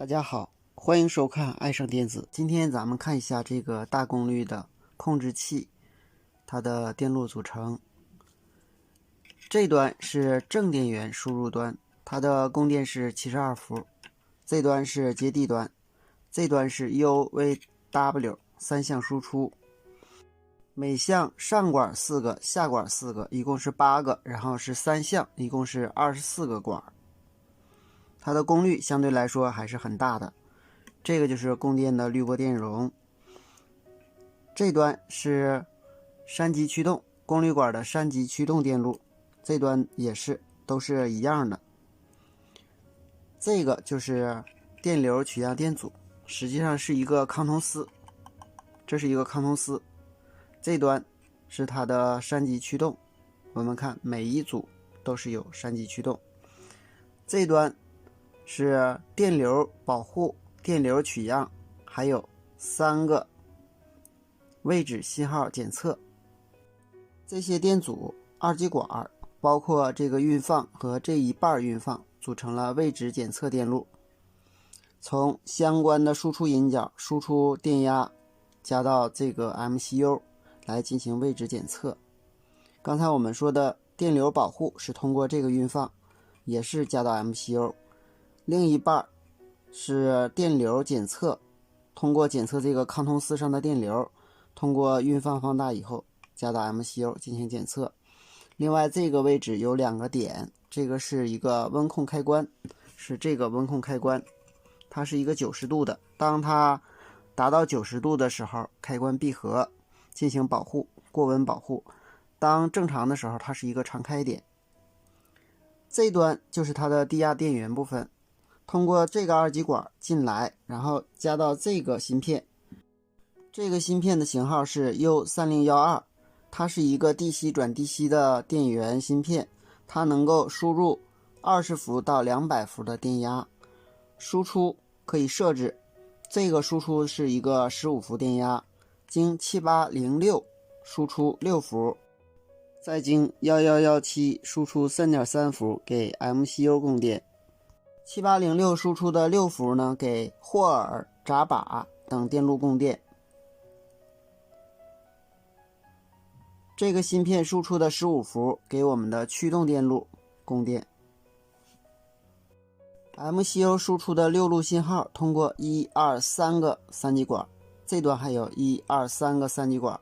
大家好，欢迎收看爱上电子。今天咱们看一下这个大功率的控制器，它的电路组成。这端是正电源输入端，它的供电是72伏。这端是接地端，这端是 UVW 三项输出。每项上管4个，下管4个，一共是8个，然后是3项，一共是24个管。它的功率相对来说还是很大的。这个就是供电的滤波电容。这端是3级驱动功率管的3级驱动电路，这端也是都是一样的。这个就是电流取样电阻，实际上是一个康通丝，这是一个康通丝。这端是它的3级驱动，我们看每一组都是有3级驱动。这端是电流保护、电流取样，还有3个位置信号检测。这些电阻2极管包括这个运放和这一半运放组成了位置检测电路，从相关的输出引脚输出电压加到这个 MCU 来进行位置检测。刚才我们说的电流保护是通过这个运放，也是加到 MCU。另一半是电流检测，通过检测这个康通丝上的电流，通过运放放大以后加到 MCU 进行检测。另外这个位置有2个点，这个是一个温控开关，是这个温控开关，它是一个90度的，当它达到90度的时候，开关闭合进行保护，过温保护。当正常的时候，它是一个常开点。这端就是它的低压电源部分，通过这个2极管进来，然后加到这个芯片。这个芯片的型号是 U3012， 它是一个 DC 转 DC 的电源芯片，它能够输入20伏到200伏的电压，输出可以设置，这个输出是一个15伏电压，经7806输出6伏，再经1117输出 3.3 伏给 MCU 供电。7806输出的6伏呢，给霍尔、闸把等电路供电。这个芯片输出的15伏给我们的驱动电路供电。MCU 输出的6路信号通过1、2、3个3极管，这端还有1、2、3个3极管，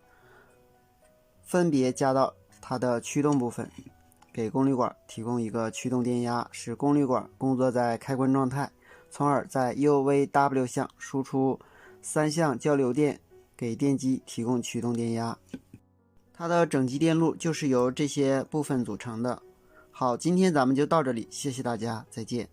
分别加到它的驱动部分，给功率管提供一个驱动电压，使功率管工作在开关状态，从而在 UVW 项输出3项交流电，给电机提供驱动电压。它的整机电路就是由这些部分组成的。好，今天咱们就到这里，谢谢大家，再见。